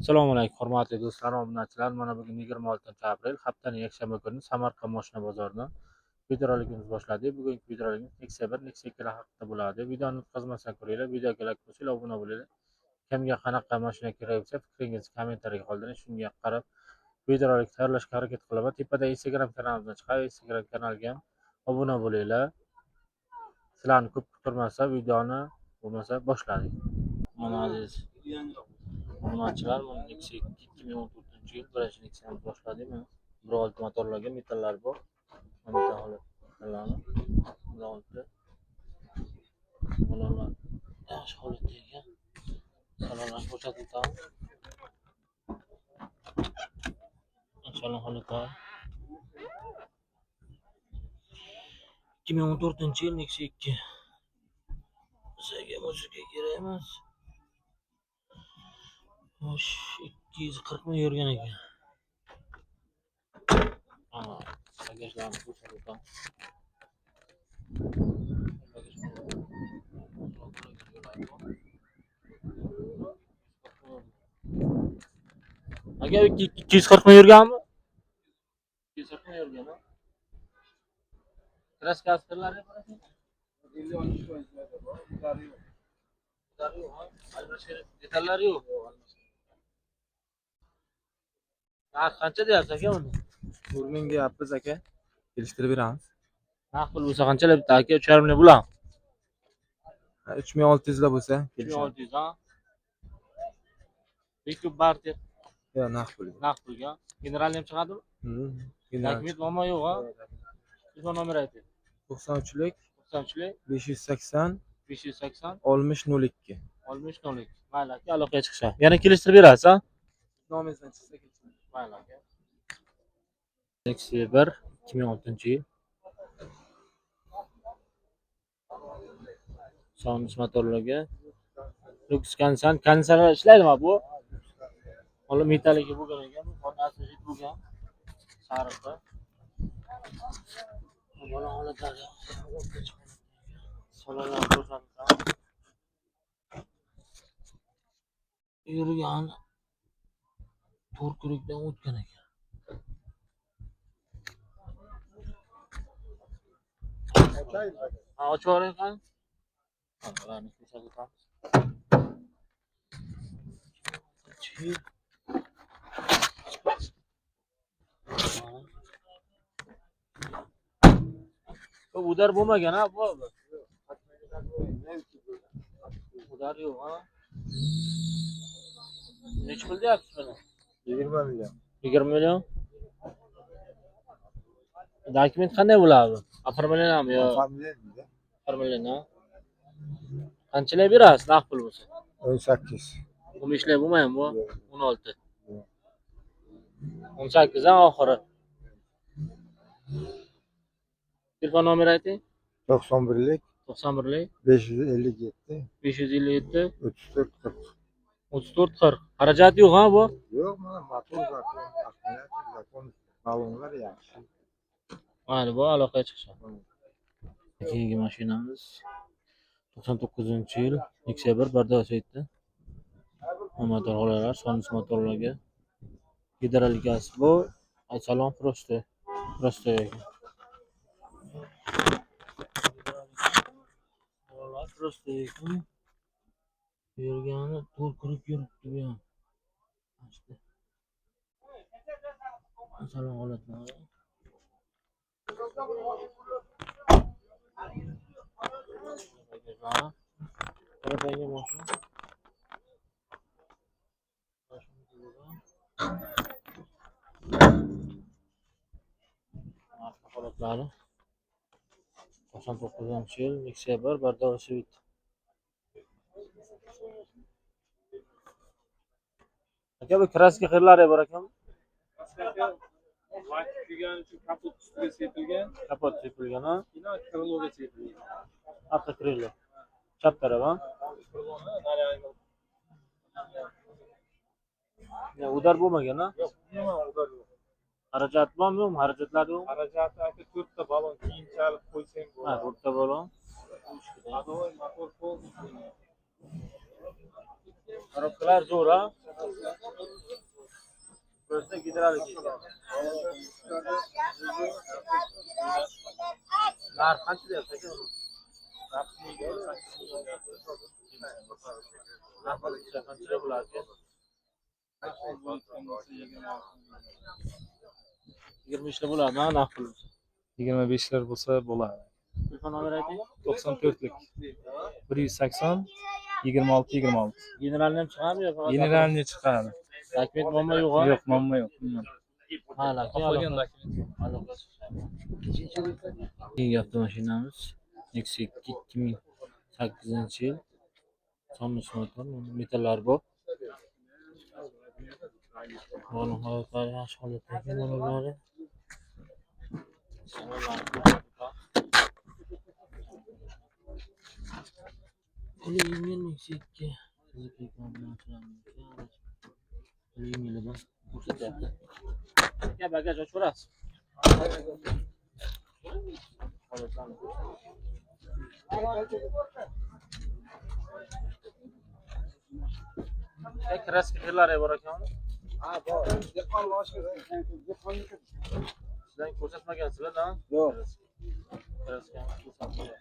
Assalomu alaykum, hurmatli do'stlar va obunachilar. Mana bugun 26-aprel, haftaning yakshanba kuni Samarqand mashina bozoridan videorolikimiz boshladik. Bugungi videorolikimiz Nexia 1, Nexia 2 haqida bo'ladi. Videoni o'tkazmasdan ko'ringlar, videoga like bosinglar, obuna bo'linglar. Kimga qanaqa mashina kerak bo'lsa, fikringizni kommentariyaga qoldiring. Shunga qarab videorolik tayyorlashga harakat qilaman. Tepada Instagram kanalimizdan chiqadi. Instagram kanaliga ham obuna bo'linglar. Sizlarni ko'p kuttirmasa, videoni bo'lmasa boshladik. Mana aziz obunachilar, mana Nexia 2014-yil birinchi Nexia'ni boshladik. Mana 1.6 motorlarga metallar bor. Mana holatlarni 1.6 bolalar yaxshi holatda ekan. Salonlar ko'rsatiladi. Salon holati 2014-yil Nexia 2. Bizga muzika kerak emas. Xo'sh, 240 ming yurgan ekan. Bagajlarni ko'rsataman. Aka 240 ming yurganmi? 240 ming yurgan. Kraskaslarga qarasang 50-60%. Detallari yo'q. Qancha deyapsiz aka uni? 4 ming deyapmiz aka. Kelishtirib beramiz. Naqd pul bo'lsa qanchalar bitta aka? 3,5 million bo'ladimi? 3600 da bo'lsa, 3600 ha. Bekub barter. Yo, naqd pul. Naqd pulga. Generalni ham chiqadimi? Taklif muammo yo'q ha. Telefon nomeri ayting. 93lik 93lik 580 580 6002. 6002. Mayli aka, aloqaga chiqishadi. Yana kelishtirib berasiz ha? Nomingizdan chiqsa kelishtirib. Mayli aka. Nexia 1 2006-yil. So'nggi motorlarga Lux konditsioner ishlaydimi bu? Hali metalliki bo'lgan ekan, xonasi hid bo'lgan. Sariqda. Bola holatlari salonlar ko'rsatiladi. Yurgan to'rkurikdan o'tgan ekan. Ochib yuboring qani? Bularni ko'rsatamiz. Bu udar bo'lmagan ha, bu. Udar yo'q ha. Necha pul deyapsiz buni? 20 million. 20 million. Dokument qanday bo'ladi? Оформленami yo? Оформлен ha. Qanchalar berasiz naqd pul bo'lsa? 18. 15 lar bo'lmaymi bu? 16. 18 dan oxiri. Telefon nomeri ayting. 91lik 91lik 557 557 34 40. 34 40. Xarajat yo'q ha bu? Yo'q, mana motor zakon, akkumulyator zakon, balonlar yaxshi. Mayli, bu aloqaga chiqishadi. Keyingi mashinamiz 99-yil Nexia 1 Bardosiydi. Motor holalar, sonus motorlarga gidrolikasi bu, salon prosto ekan. Holalar prosto ekan. Yurgani to'rkurib yuribdi bu ham. Salon holatlari. Qarapayga mashina. Holatlari 99-yil Nexia 1 Bardosiydi. Aka bu kraska qirlari bor ekanmi? White degan uchun kapot ustiga sepilgan. Kapot sepilgan ha? Ino kriloga sepilgan. Orqa krilo. Chap taraf ha? Ya udar bo'lmagan ha? Yo'q, umuman udar yo'q. Xarajat bormi? Xarajatlar yo'q. Xarajati aka 4 ta balon keyinchalik qo'ysang Ha, 4 ta balon. Adoy motor pol. Korobkalar zo'r ha? Federal ekan. Narx qancha deyapti aka uni? Narxi qancha bo'ladi aka? 23 ta bo'ladi, ha, narx puli. 25lar bo'lsa bo'ladi. Telefon nomeri ayting. 94lik 180 26 26. Generalni ham chiqadimi yo'q? Generalni chiqadi. Dokument muammo yo'q-a? Yo'q, muammo yo'q. Hala, Qolgan Keyingi avtomashinamiz Nexia 2008-yil. Somos motor, metallar bor. Mana holatlari yaxshi holatdagi motorlari. Yengil Nexia 2. Yengilida ko'rsatyapti. Ya bagaj ochib ko'rasiz. Kraska kirlari bor ekan. Ha, bor. Dehqon boshqa. Sizlar ko'rsatmagansizlar-da? Yo'q. Kraska ko'rsatmagan.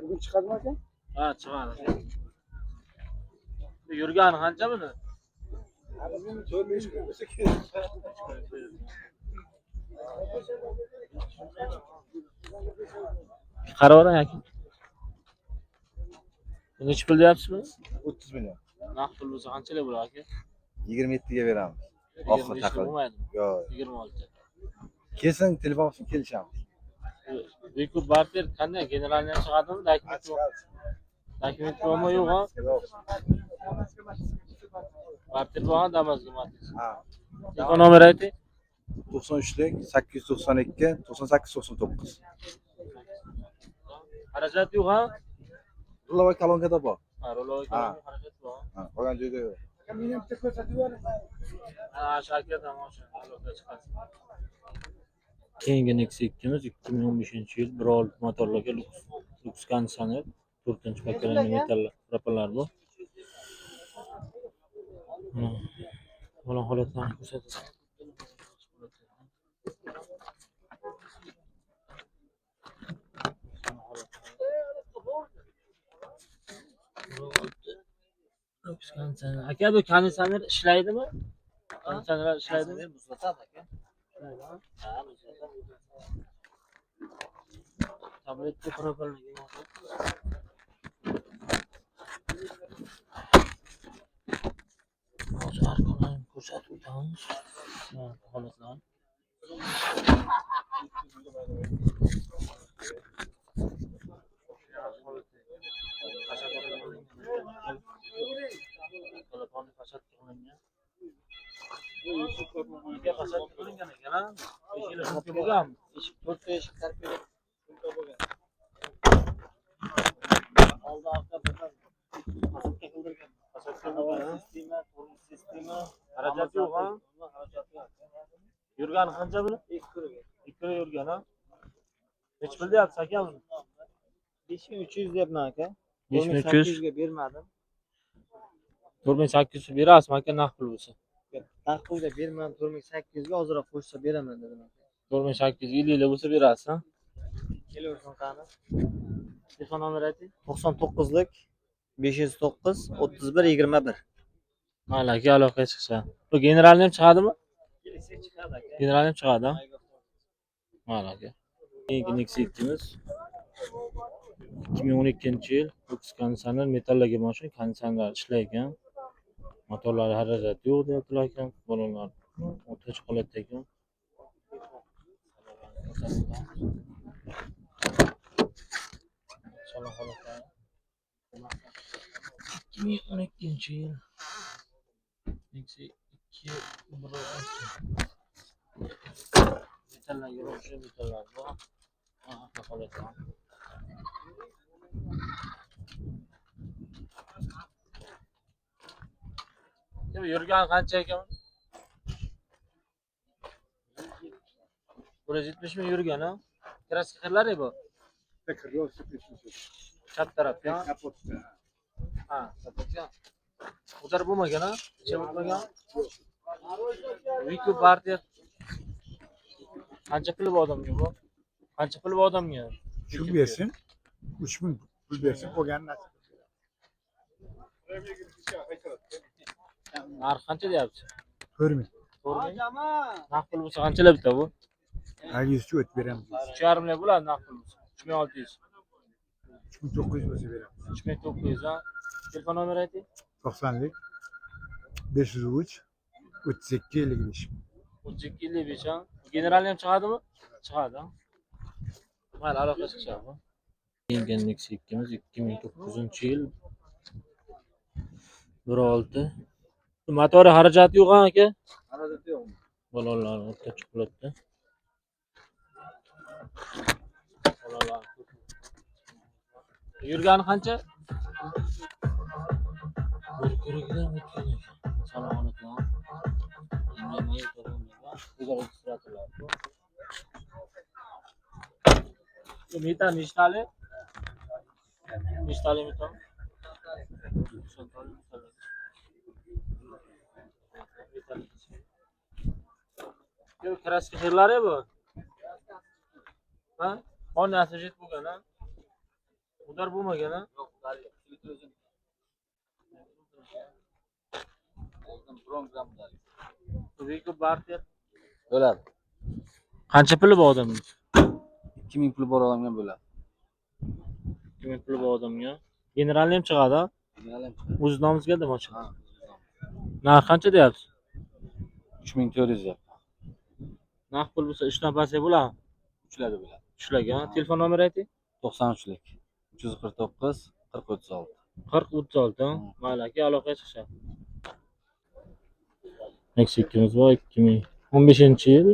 Bugun chiqadimi aka? Ha, chiqadi. Yurgani qancha buni? Bugun 4-5 kun bo'lsa kerak. Qaravering aka. Necha pul deyapsizmi? 30 million. Naqd pul bo'lsa qanchalar bo'ladi aka? 27 ga beramiz. 25 taqib. bo'lmaydimi? Yo'q. 26. Kelsin, telefon olsin kelishamiz. Bekup barter qanday? Generalni ham chiqadimi? Dokument bormi yo'q-a? Yo'q. Barter bormi Damas'ga Matiz? Ha. Telefon nomeri ayting. 93lik 892 98 99. Xarajat yo'q-a? Rulovoy kalonkada bor. Ha, ro'loy xarajat bor. Ha, qolgan joyda yo'q. Meni ham ko'rsatib bering. Ha, shakadan o'sha aloqa chiqadi. Keyingi Nexia 2miz 2015-yil 1.6 motorlarga Lux konditsioner 4-paketli metal propalar bu. Mana holatlarni ko'rsataman. Lux konditsioner. Aka, bu konditsioner ishlaydimi? Konditsioner ishlaydimi? Muzlatadi aka. Ha, muzlatadi. Tabletga propallagan. Hozir arqalarni ko'rsatib o'tamiz. Holatlar. Telefonni fasad qilingan. Nega fasad qilingan ekan? Eshiklar shuncha bo'lgan. Eshik 4 ta eshik tarkibi shuncha bo'lgan. Oldi orqa fasad qildirgan. Fasad qildirgan. Sistema, xarajat yo'q-a? Xarajat yo'q. Yurgani qancha buni? 2 kilo yurgan, ha? Nech pul deyapsiz aka buni? 5300 deyapman aka. 5300 ga bermadim. 4800 berasizmi aka naqd pul bo'lsa? Naqd pulga bermadim, 4800 ga ozroq qo'shsa beraman dedim aka. 4850 bo'lsa berasiz, ha? Kelayotgan qani? Telefon nomeri ayting. 99lik 509 31 21. Mayli aka, aloqaga chiqsa. Bu generalni ham chiqadimi? Kelsak chiqadi aka. Generalni ham chiqadi, ha? Mayli aka. Keyingi Nexia 2miz 2012-yil Lux konditsioner metallarga mashina konditsioner ishlaydigan. Motorlari harorati yo'q deyaptilar ekan. Bolalar o'rtacha holatda ekan. Salon holatlari. 2012-yil Nexia 2 metallarga o'xshash metallar bor. Holatlar. Yurgan qancha ekan? 170 ming yurgan, ha? Kraska qilari bu. Chap tarafga. Ha, kapotga. Ular bo'lmagan ha? Ichib bo'lmagan. Wiku partiya. Qancha puli bor odamga bu? Qancha puli bor odamga? Shu bersin. 3000 pul bersin, qolgan narsa. Narx qancha deyapti? 4000. Naqd pul bo'lsa qanchalar bitta bu? 100 o'tib beramiz. 3,5 million bo'ladi naqd pul bo'lsa. 3600. 3900 bo'lsa beramiz. 3900 ha. Telefon nomeri ayting. 90lik 503 32 55. 32 55 ha. Generalni ham chiqadimi? Chiqadi ha. Mayli, aloqa chiqadi. Keyingi Nexia 2miz 2009-yil 1.6. Motori xarajati yo'q aka? Xarajati yo'q. Balolar o'rta chiqibdi. Balolar. Yurgani qancha? Bir ko'rigidan o'tgan ekan. Salomatlar. Endi ko'rinadi. Bizlar registratorlar bu. Bu meta nishtali? Nishtali meta? Yo, kraska xirlari bu. Ha? Qon asijit bo'lgan ha? Udar bo'lmagan ha? Yo'q, Wiku partiya. Bo'ladi. Qancha puli bor odamga? 2000 pul bor odamga bo'ladi. 2000 puli bor odamga. Generalni ham chiqadi ha? O'z nomingizga mashina. Narx qancha deyapsiz? 3400 yap. Narx pul bo'lsa 3 dan pastga bo'ladimi? Uchladi bo'ladi. Shularga. Telefon nomeri ayting. 93lik 349 4036. 4036 ha? Mayli aka, aloqaga chiqishadi. Nexia 2miz bor 2015-yil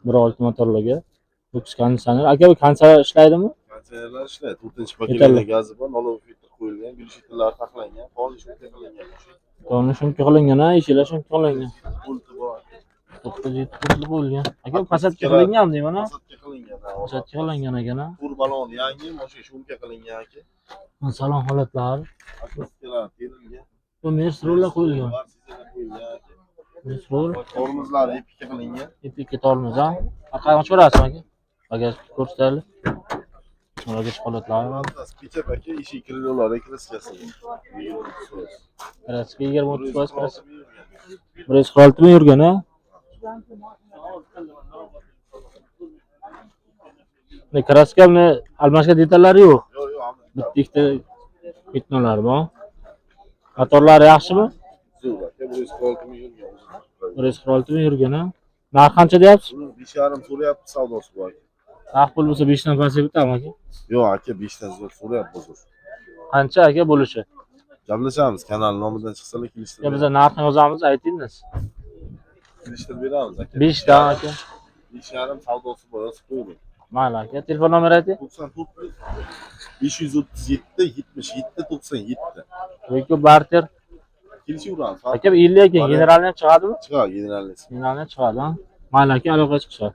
1.6 motorlarga. Boks konditsioner. Aka, bu kondisioner ishlaydimi? Kondisionerlar ishlaydi. 4-paketli gazi bor, nolov filtr qo'yilgan, gul shitlari saqlangan, qonli shuncha qilingan. Qonun shuncha qilingan ha, eshiklar shuncha qilingan. Pulti bor. 907 pul bo'lgan. Aka, pasadga qilinganmi deyman ha? Pasadga qilingan. Pasadga qilingan ekan ha. Tur balon yangi, mashina shumka qilingan aka. Salom holatlar. Akustiklar terilgan. Bu Mersro'lar qo'yilgan. Varsizlar qo'yilgan aka. Mersro'l, Tormozlari ipga qilingan. iplikka tormoz ha. Orqaga ochib berasizmi aka? Bagaj ko'rsataylik. Bagaj holatlar. Fantastik kecha aka, eshik kirillolari kraskasi. Kraska 20-30 foiz kraska. 146 mi yurgan ha? Ne kraska buni almashga detallari yo'q. Yo'q, yo'q, Bitta ikkita bitnolar bor. Motorlari yaxshimi? zo'r aka, 146 ming yurgan. 146 mi yurgan ha? Narx qancha deyapsiz? Buni 5,5 so'rayapti savdosi bor. Narx pul bo'lsa 5 dan pastga bitami aka? Yo'q aka, 5 dan zo'r so'rayapti hozir. Qancha aka bo'lishi? Gaplashamiz, kanal nomidan chiqsalar Ya kelishtirib. biz narxni yozamiz, aytingiz. Kelishtirib beramiz aka. 5 dan aka. 5,5 savdosi bor, yozib qo'ying. Mayli aka, telefon nomeri ayting. 94 537 77 97. Wiku barter. Kelishaveramiz. Aka 50 ekan, generalni ham chiqadimi? Chiqar generalni. Generalni ham chiqadi ha. Mayli aka, aloqa chiqishadi.